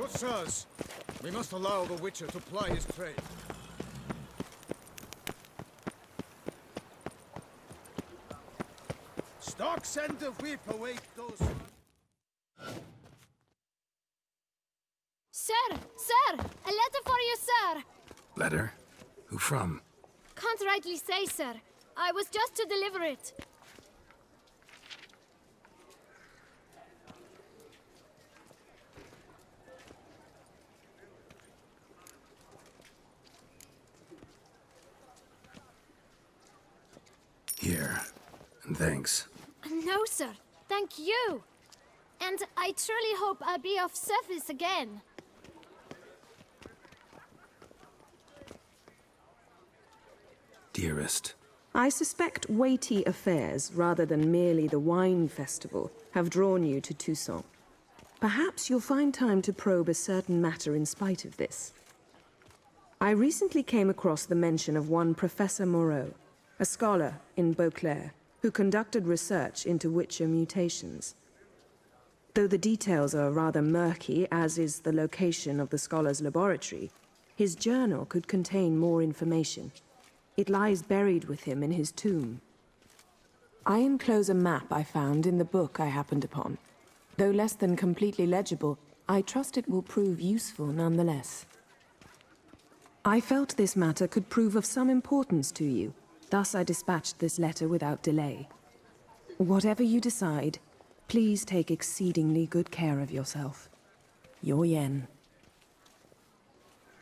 Good sirs, we must allow the Witcher to ply his trade. Stocks and the whip await those... Sir! Sir! A letter for you, sir! Letter? Who from? Can't rightly say, sir. I was just to deliver it. Here. And thanks. No, sir. Thank you. And I truly hope I'll be of service again. Dearest. I suspect weighty affairs, rather than merely the wine festival, have drawn you to Toussaint. Perhaps you'll find time to probe a certain matter in spite of this. I recently came across the mention of one Professor Moreau, a scholar in Beauclair, who conducted research into Witcher mutations. Though the details are rather murky, as is the location of the scholar's laboratory, his journal could contain more information. It lies buried with him in his tomb. I enclose a map I found in the book I happened upon. Though less than completely legible, I trust it will prove useful nonetheless. I felt this matter could prove of some importance to you, thus I dispatched this letter without delay. Whatever you decide, please take exceedingly good care of yourself. Your Yen.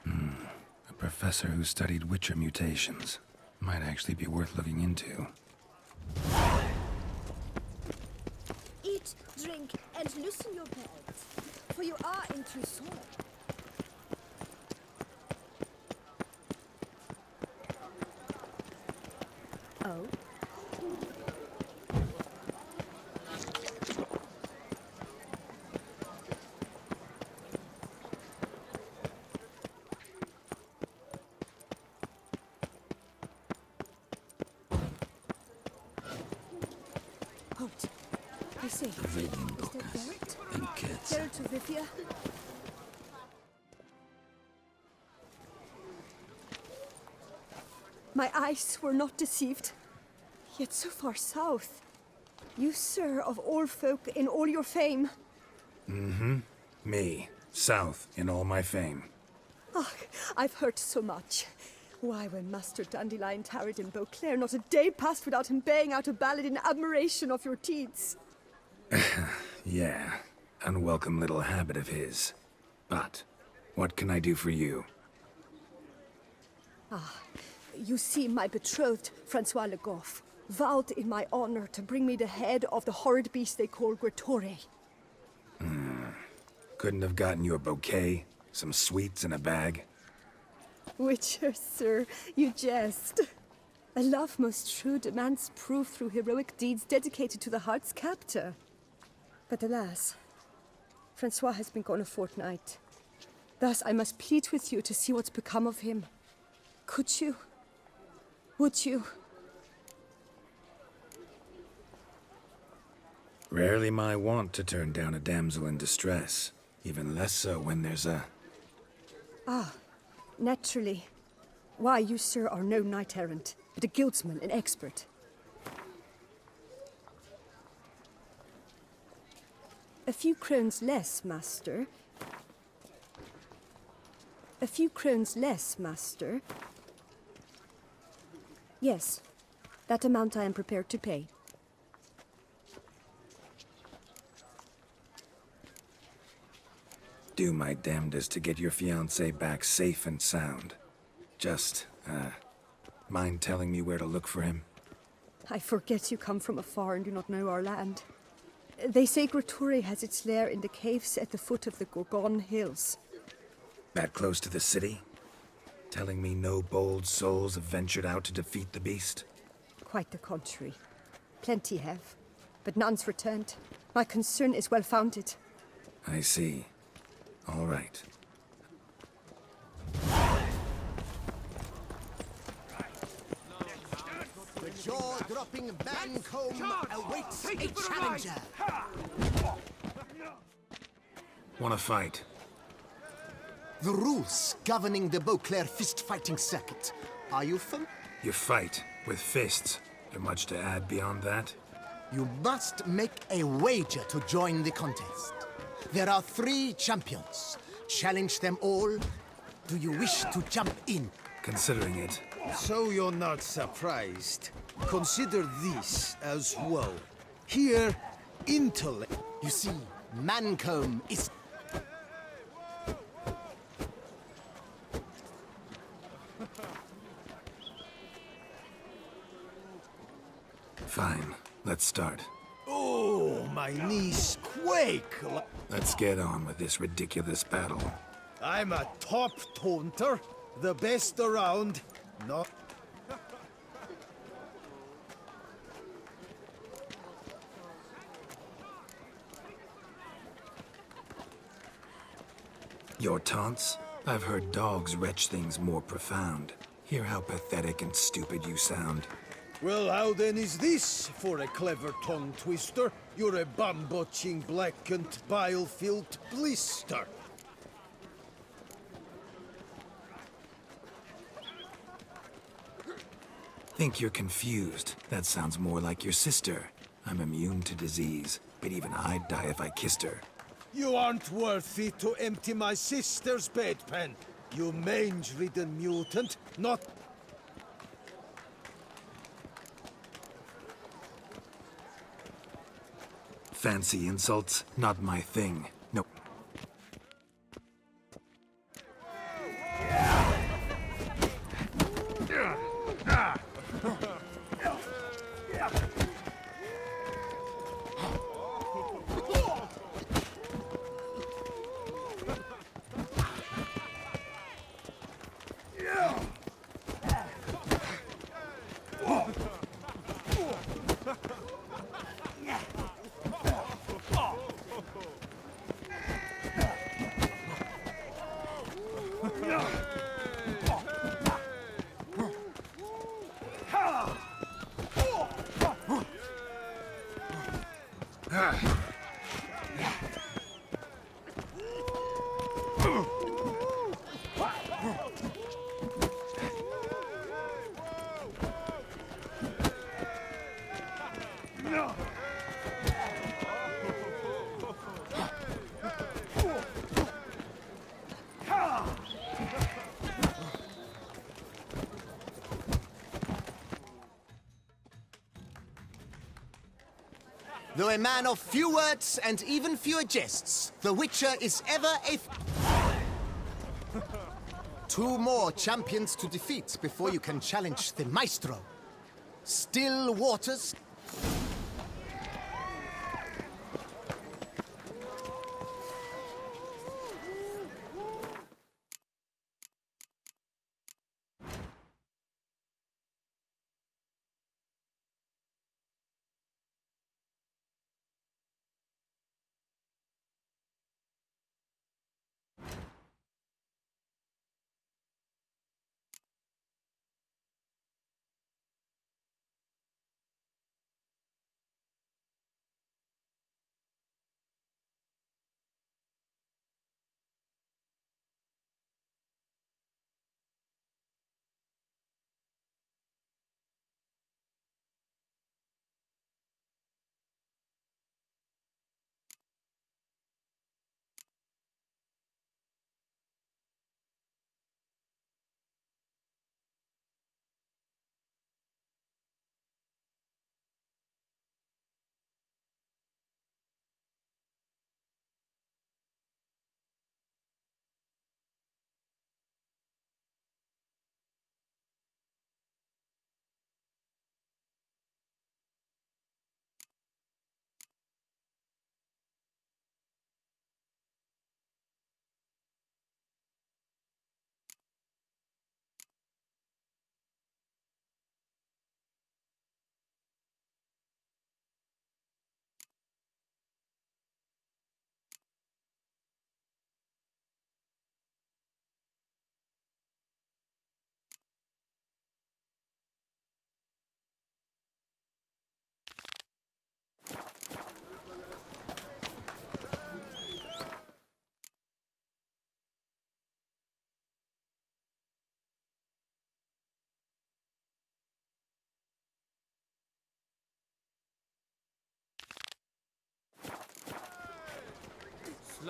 A professor who studied Witcher mutations. Might actually be worth looking into. Eat, drink, and loosen your belts, for you are in Toussaint. Oh? Halt. I say, is that Geralt? Geralt of Rivia? My eyes were not deceived, yet so far south. You, sir, of all folk in all your fame. Me. South in all my fame. Ah, I've heard so much. Why, when Master Dandelion tarried in Beauclair, not a day passed without him baying out a ballad in admiration of your deeds. Yeah, unwelcome little habit of his. But, what can I do for you? You see, my betrothed, Francois Le Goff, vowed in my honor to bring me the head of the horrid beast they call Gretore. Couldn't have gotten you a bouquet, some sweets in a bag? Witcher, sir, you jest. A love most true demands proof through heroic deeds dedicated to the heart's captor. But alas, Francois has been gone a fortnight. Thus I must plead with you to see what's become of him. Could you? Would you? Rarely my wont to turn down a damsel in distress. Even less so when there's a... Naturally. Why, you, sir, are no knight-errant, but a guildsman, an expert. A few crowns less, master. A few crowns less, master. Yes, that amount I am prepared to pay. Do my damnedest to get your fiancé back safe and sound. Just, mind telling me where to look for him? I forget you come from afar and do not know our land. They say Gretore has its lair in the caves at the foot of the Gorgon Hills. That close to the city? Telling me no bold souls have ventured out to defeat the beast? Quite the contrary. Plenty have, but none's returned. My concern is well-founded. I see. All right. The jaw-dropping Mancomb awaits a challenger. Wanna fight? The rules governing the Beauclair fist-fighting circuit. Are you familiar? You fight with fists. There much to add beyond that? You must make a wager to join the contest. There are 3 champions. Challenge them all. Do you wish to jump in? Considering it. So you're not surprised. Consider this as well. Here, intellect. You see, Mancomb is... Fine. Let's start. Oh, my knees quake. Let's get on with this ridiculous battle. I'm a top taunter, the best around. Not. Your taunts? I've heard dogs retch things more profound. Hear how pathetic and stupid you sound. Well, how then is this for a clever tongue twister? You're a bum-botching, blackened, bile-filled blister. Think you're confused. That sounds more like your sister. I'm immune to disease, but even I'd die if I kissed her. You aren't worthy to empty my sister's bedpan. You mange-ridden mutant, not... Fancy insults? Not my thing. No. Though a man of few words and even fewer jests, the Witcher is ever a... 2 more champions to defeat before you can challenge the Maestro. Still waters...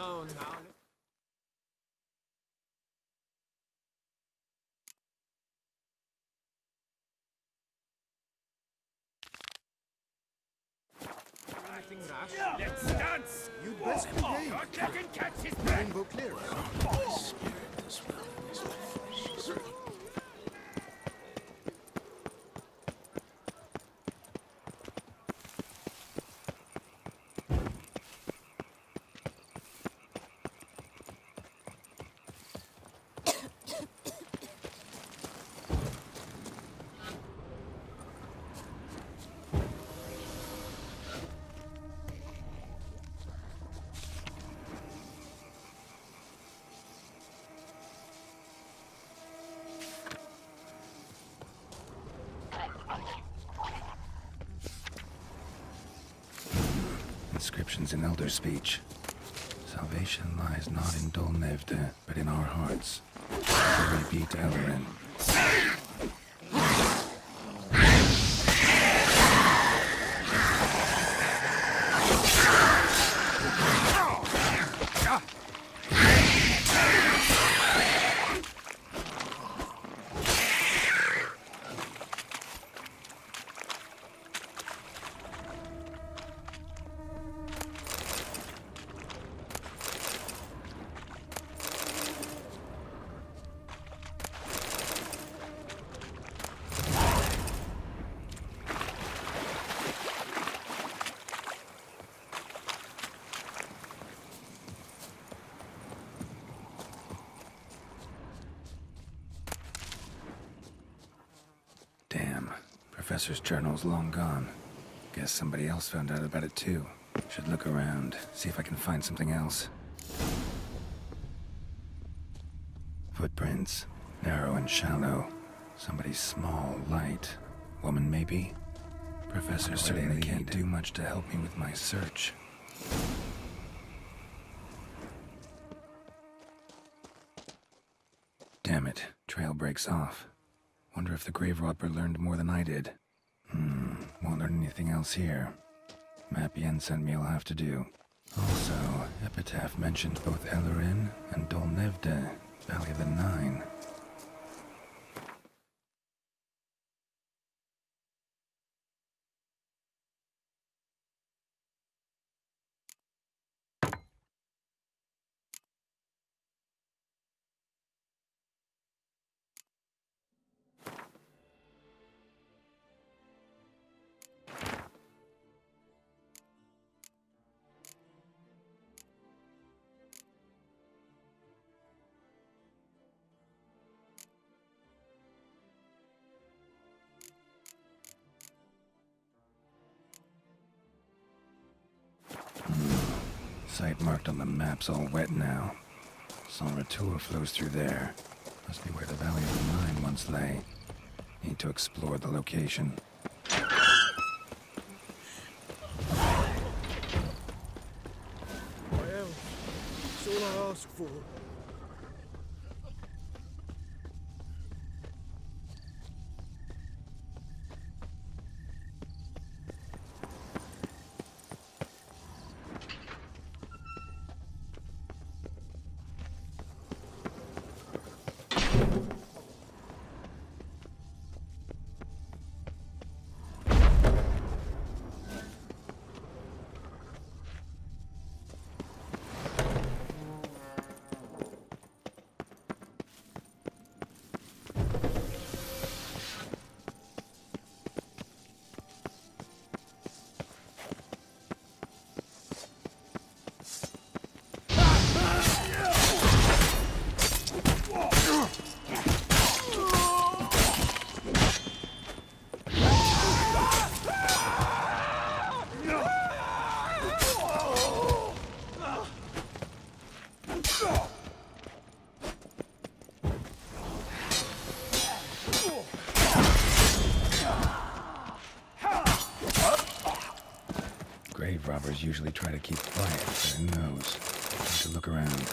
alone now. Anything rash? Let's dance! You'd best behave. Don't let him catch his Rainbow clear. Inscriptions in Elder speech. Salvation lies not in Dol Nevde, but in our hearts. Glory be to Elrin. Damn. Professor's journal's long gone. Guess somebody else found out about it too. Should look around, see if I can find something else. Footprints. Narrow and shallow. Somebody small, light. Woman, maybe? Professor certainly can't do much to help me with my search. Damn it. Trail breaks off. Wonder if the grave robber learned more than I did. Won't learn anything else here. Map Yen sent me will have to do. Also, Epitaph mentioned both Ellerin and Dol Nevde, Valley of the Nine. Site marked on the map's all wet now. Sanratua flows through there. Must be where the Valley of the Nine once lay. Need to explore the location. Well, that's all I ask for. Grave robbers usually try to keep quiet, but who knows? Need to look around.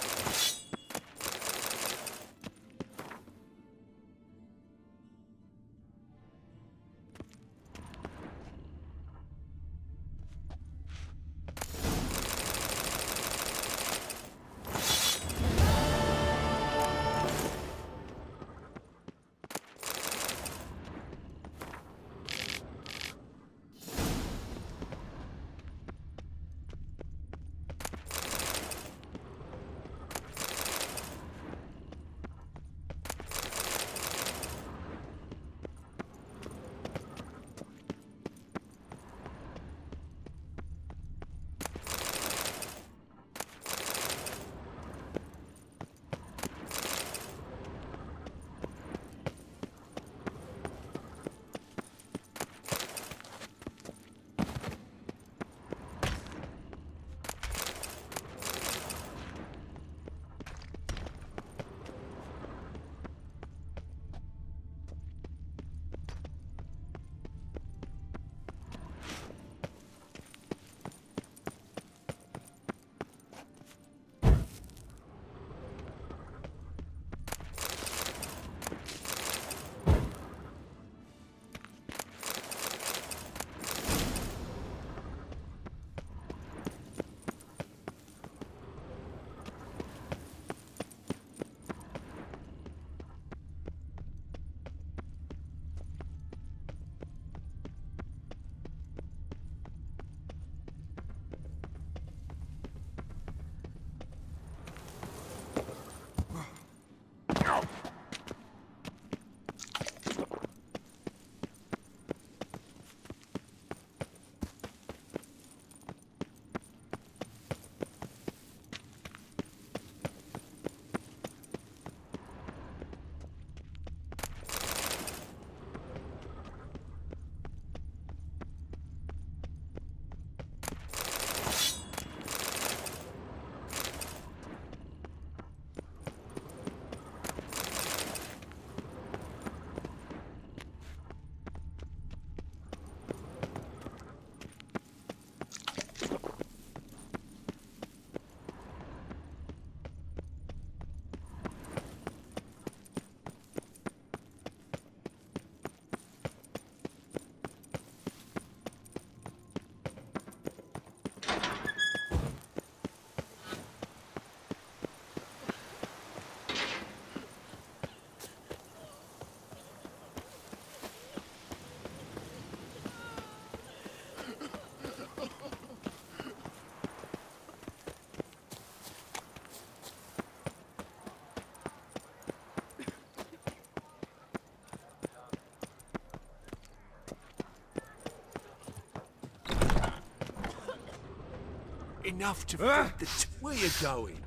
Enough to feed the... Where you going?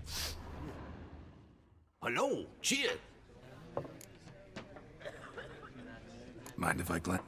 Hello, cheer. Mind if I glance?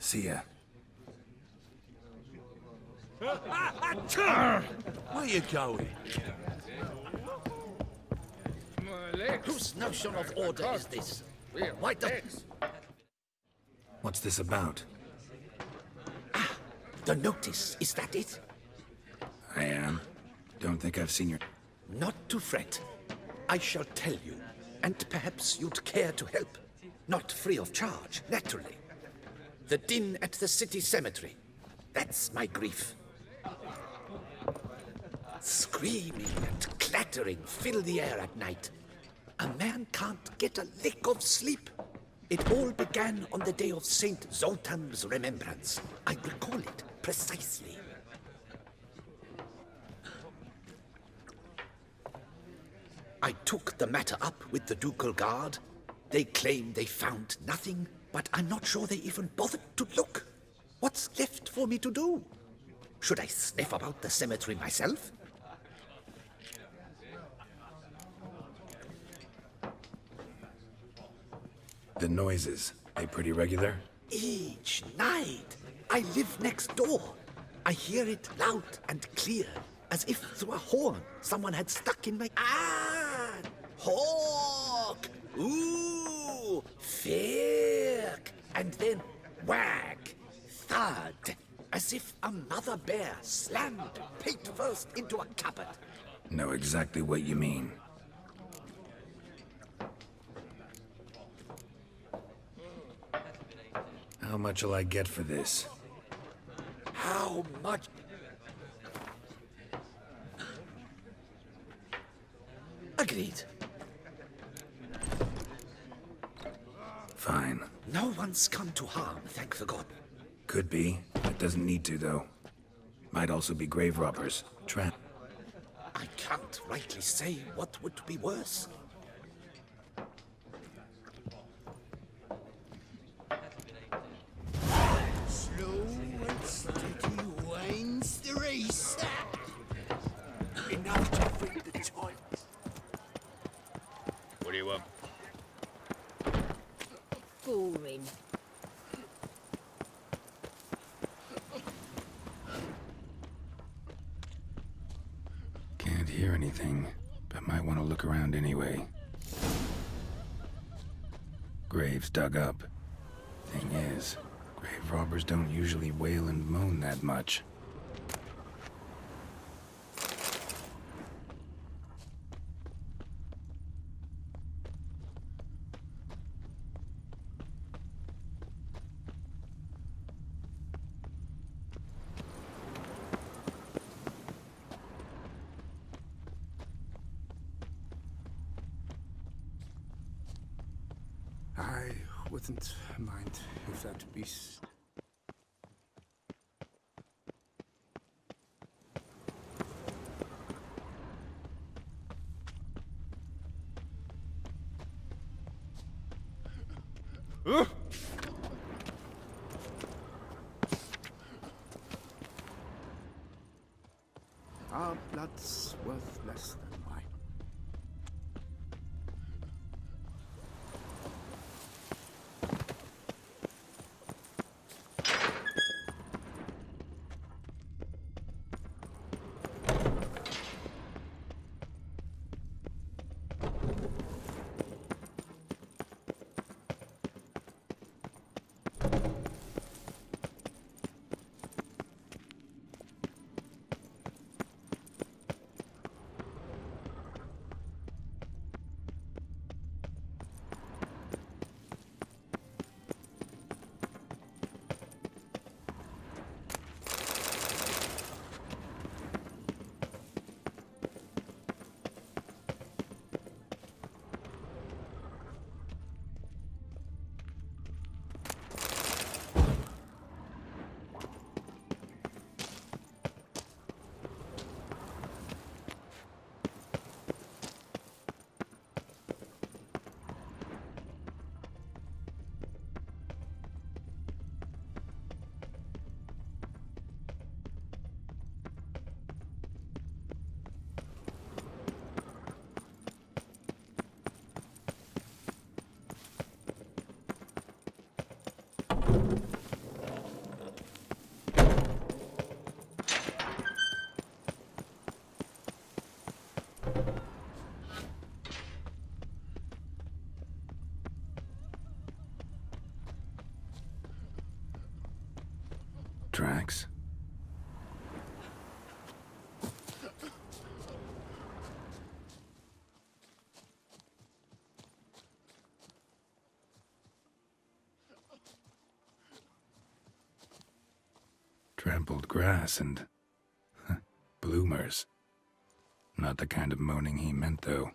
See ya. Where you going? Whose notion of order is this? Why don't... What's this about? The notice, is that it? I am. Don't think I've seen your... Not to fret. I shall tell you, and perhaps you'd care to help. Not free of charge, naturally. The din at the city cemetery. That's my grief. Screaming and clattering fill the air at night. A man can't get a lick of sleep. It all began on the day of Saint Zoltan's remembrance. I recall it precisely. I took the matter up with the Ducal Guard. They claim they found nothing, but I'm not sure they even bothered to look. What's left for me to do? Should I sniff about the cemetery myself? The noises, they pretty regular? Each night. I live next door. I hear it loud and clear, as if through a horn someone had stuck in my... Ah! Hawk! Ooh! Firk! And then wag! Thud! As if a mother bear slammed pate first into a cupboard. Know exactly what you mean. How much will I get for this? How much? Agreed. Fine. No one's come to harm, thank the god. Could be. It doesn't need to, though. Might also be grave robbers. Trap. I can't rightly say what would be worse. Slow and steady winds the race. Enough to feed the time. What do you want? Boring. Can't hear anything, but might want to look around anyway. Graves dug up. Thing is, grave robbers don't usually wail and moan that much. I wouldn't mind if that beast... Our blood's worth less than mine. Tracks? Trampled grass and bloomers. Not the kind of moaning he meant, though.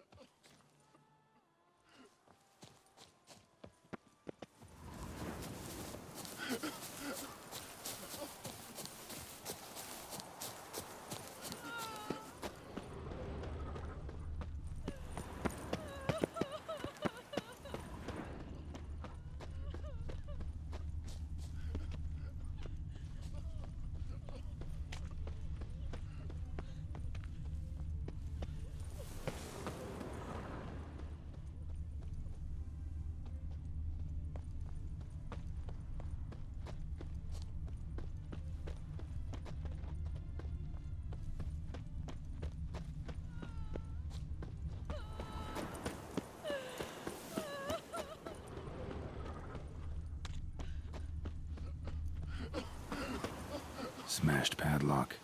Smashed padlock.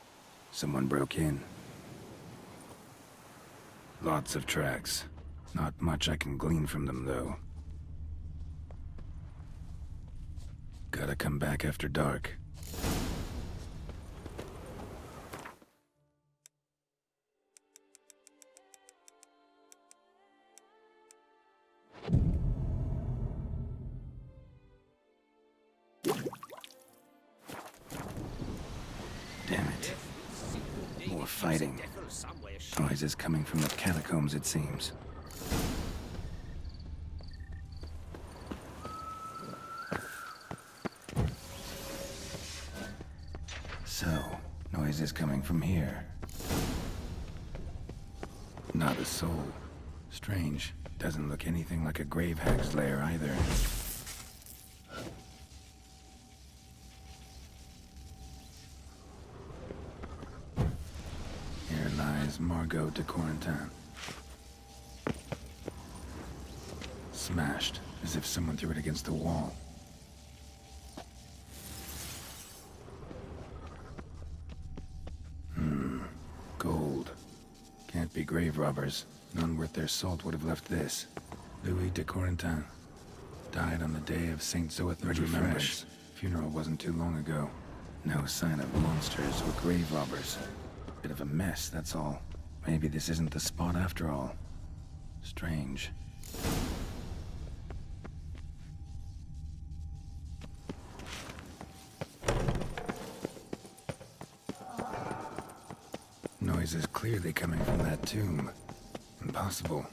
Someone broke in. Lots of tracks. Not much I can glean from them, though. Gotta come back after dark. Damn it. More fighting. Noises coming from the catacombs, it seems. So, noises coming from here. Not a soul. Strange. Doesn't look anything like a grave hag's lair either. Here lies Margot de Corentin. Smashed, as if someone threw it against the wall. Gold. Can't be grave robbers. None worth their salt would have left this. Louis de Corentin. Died on the day of Saint Zoeth's remembrance. Funeral wasn't too long ago. No sign of monsters or grave robbers. Bit of a mess, that's all. Maybe this isn't the spot after all. Strange. Noise is clearly coming from that tomb. Impossible.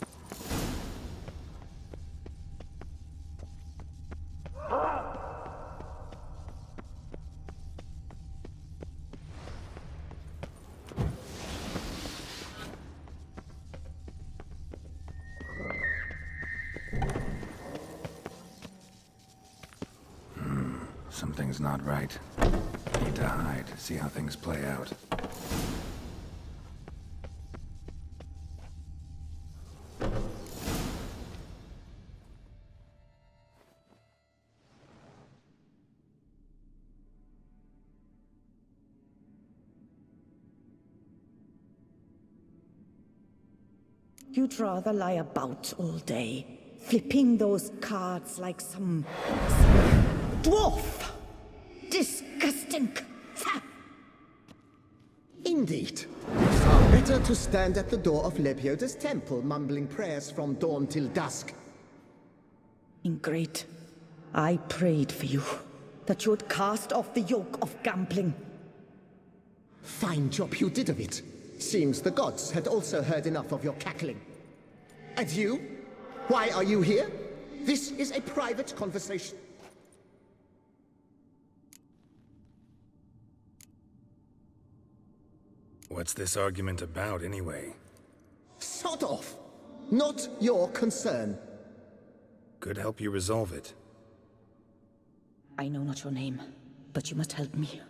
Something's not right. Need to hide, see how things play out. You'd rather lie about all day, flipping those cards like some dwarf. Disgusting. Indeed. Far better to stand at the door of Lepioda's temple, mumbling prayers from dawn till dusk. Ingrate, I prayed for you, that you would cast off the yoke of gambling. Fine job you did of it. Seems the gods had also heard enough of your cackling. And you? Why are you here? This is a private conversation. What's this argument about, anyway? Sod off! Not your concern. Could help you resolve it. I know not your name, but you must help me.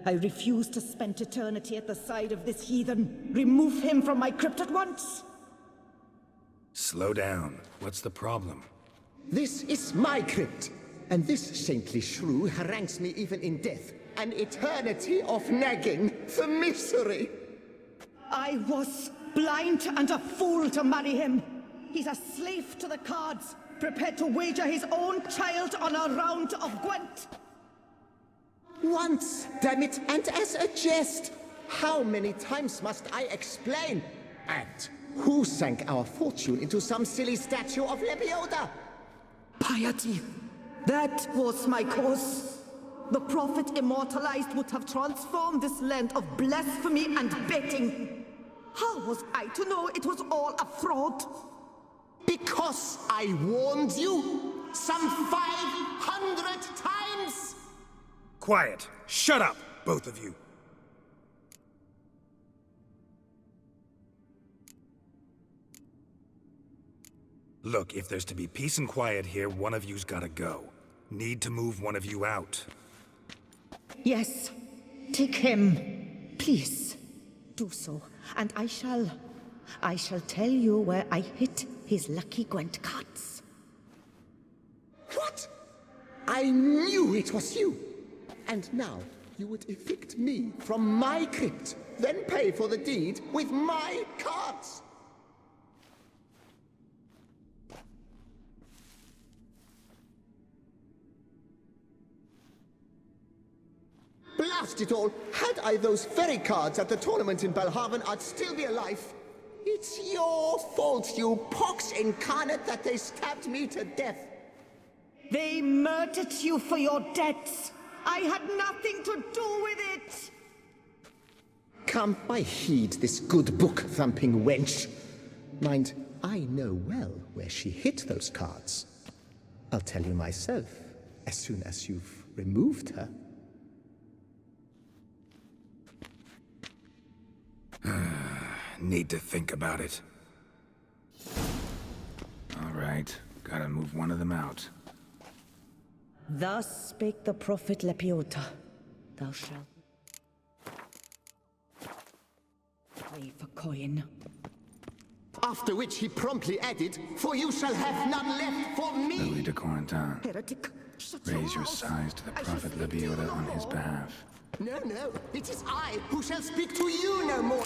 I refuse to spend eternity at the side of this heathen. Remove him from my crypt at once! Slow down. What's the problem? This is my crypt, and this saintly shrew harangues me even in death. An eternity of nagging, the misery! I was blind and a fool to marry him. He's a slave to the cards, prepared to wager his own child on a round of Gwent. Once, damn it, and as a jest! How many times must I explain? And who sank our fortune into some silly statue of Lepioda? Piety. That was my cause. The prophet immortalized would have transformed this land of blasphemy and betting. How was I to know it was all a fraud? Because I warned you some 500 times! Quiet. Shut up, both of you. Look, if there's to be peace and quiet here, one of you's gotta go. Need to move one of you out. Yes, take him. Please, do so, and I shall tell you where I hid his lucky Gwent cards. What? I knew it was you! And now, you would evict me from my crypt, then pay for the deed with my cards! Blast it all! Had I those very cards at the tournament in Belhaven, I'd still be alive. It's your fault, you pox incarnate, that they stabbed me to death. They murdered you for your debts. I had nothing to do with it. Come, I heed this good book-thumping wench. Mind, I know well where she hid those cards. I'll tell you myself, as soon as you've removed her. Need to think about it. All right, gotta move one of them out. Thus spake the prophet Lepioda. Thou shalt pay for coin. After which he promptly added, "For you shall have none left for me!" Louis de Corentin, Heretic, shut raise your mouth. sighs to the I shall prophet speak to you Lepioda no on his more. behalf. No, no, it is I who shall speak to you no more.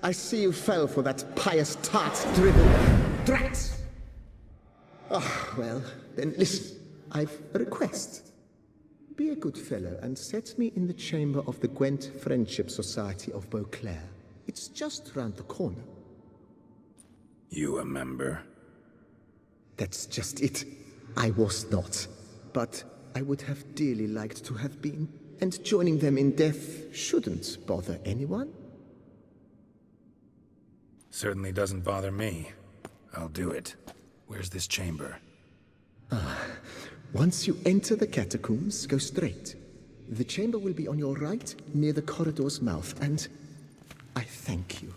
I see you fell for that pious tart's drivel. Drats! Ah, well, then listen. I've a request. Be a good fellow and set me in the chamber of the Gwent Friendship Society of Beauclair. It's just round the corner. You a member? That's just it. I was not. But I would have dearly liked to have been. And joining them in death shouldn't bother anyone. Certainly doesn't bother me. I'll do it. Where's this chamber? Once you enter the catacombs, go straight. The chamber will be on your right, near the corridor's mouth, and I thank you.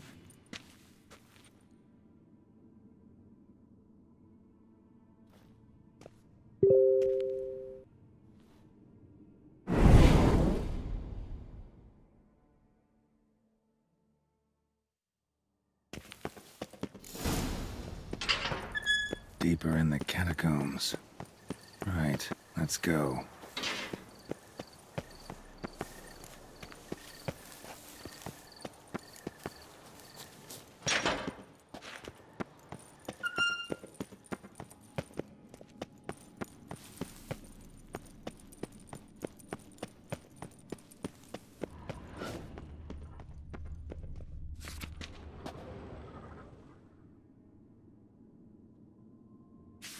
Deeper in the catacombs. Right, let's go.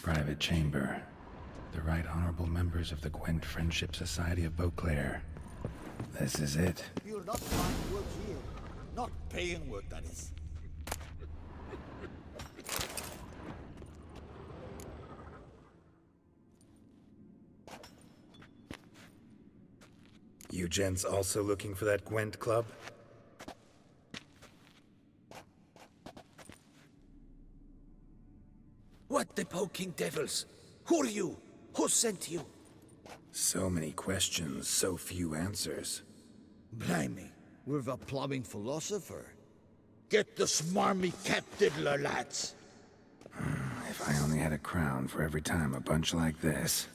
Private chamber. The Right Honorable members of the Gwent Friendship Society of Beauclair. This is it. You'll not find work here. Not paying work, that is. You gents also looking for that Gwent club? What the poking devils? Who are you? Who sent you? So many questions, so few answers. Blimey, we're the plumbing philosopher. Get the smarmy cat diddler, lads. If I only had a crown for every time a bunch like this.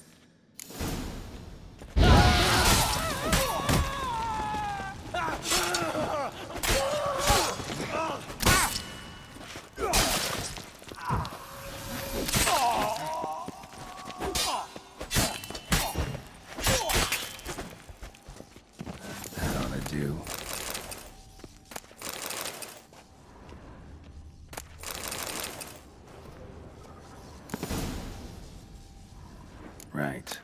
That ought to do. Right.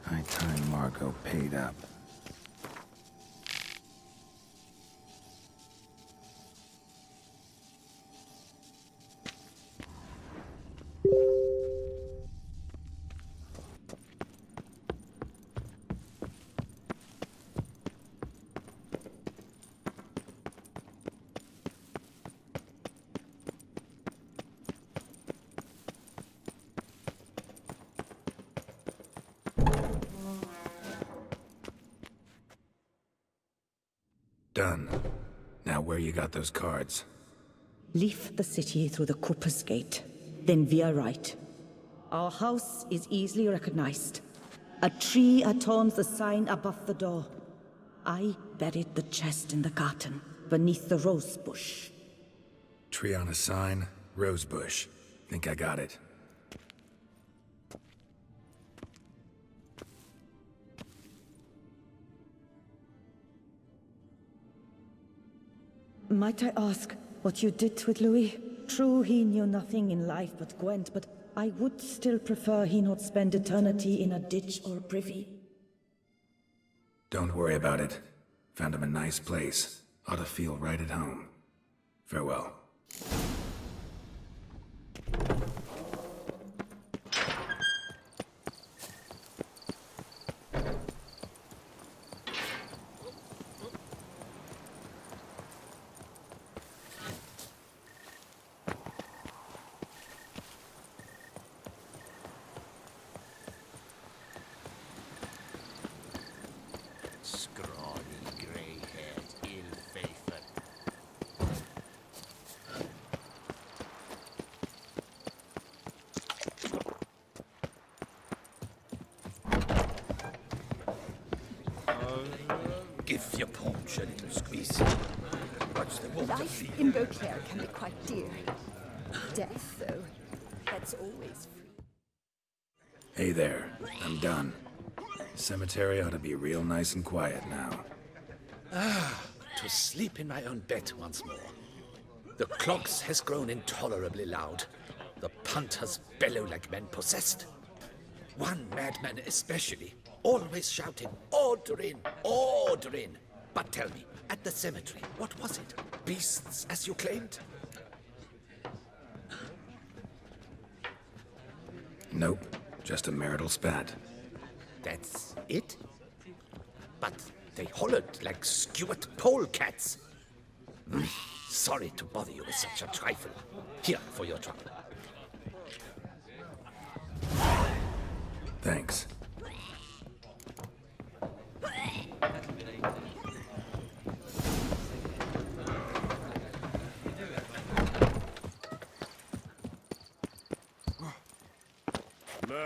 High time Margot paid up. Done. Now where you got those cards? Leave the city through the Corpus Gate, then via right. Our house is easily recognized. A tree adorns the sign above the door. I buried the chest in the garden, beneath the rose bush. Tree on a sign, rose bush. Think I got it. Might I ask what you did with Louis? True, he knew nothing in life but Gwent, but I would still prefer he not spend eternity in a ditch or a privy. Don't worry about it. Found him a nice place. Ought to feel right at home. Farewell. Give your paunch a little squeeze. Watch the water Life feel. in Beauclair can be quite dear. Death, though, that's always free. Hey there. I'm done. Cemetery ought to be real nice and quiet now. To sleep in my own bed once more. The clogs has grown intolerably loud. The punters bellow like men possessed. One madman especially, always shouting, "Order in! Order in!" But tell me, at the cemetery, what was it? Beasts, as you claimed? Nope. Just a marital spat. That's it? But they hollered like Stuart polecats. Sorry to bother you with such a trifle. Here for your trouble. Thanks.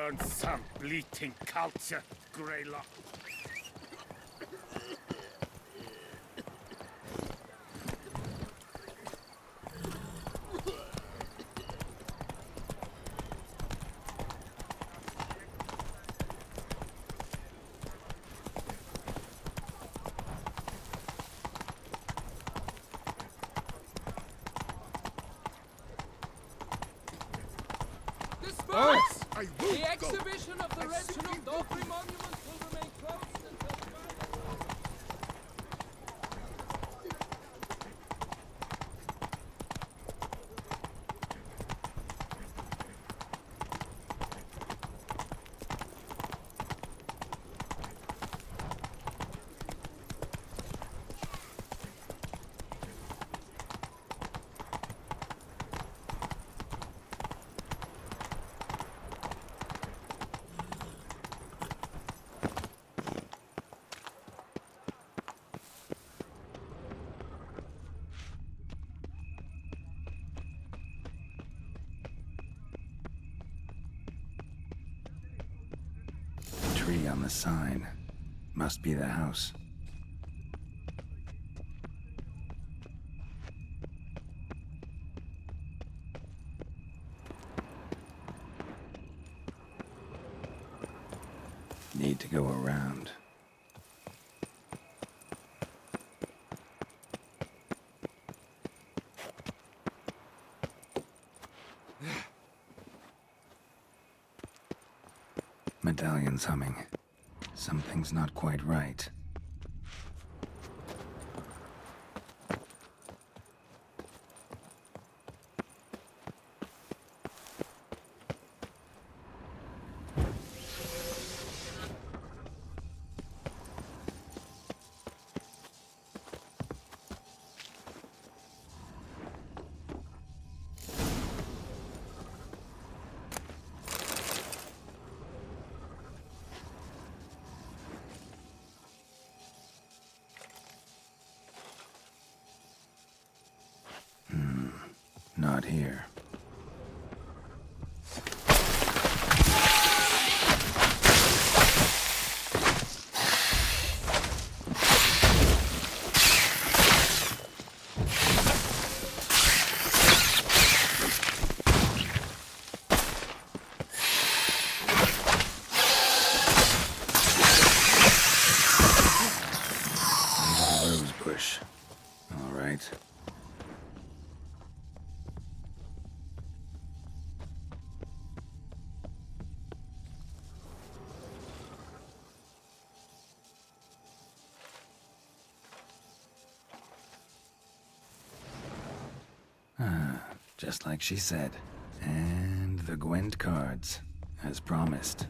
Learn some bleating culture, Greylock. Disperse! The exhibition of the Reginald Daughtry monument will remain closed until Tree on the sign. Must be the house. Need to go around. Medallion's humming. Something's not quite right. Not here. Rose bush. All right. Just like she said. And the Gwent cards, as promised.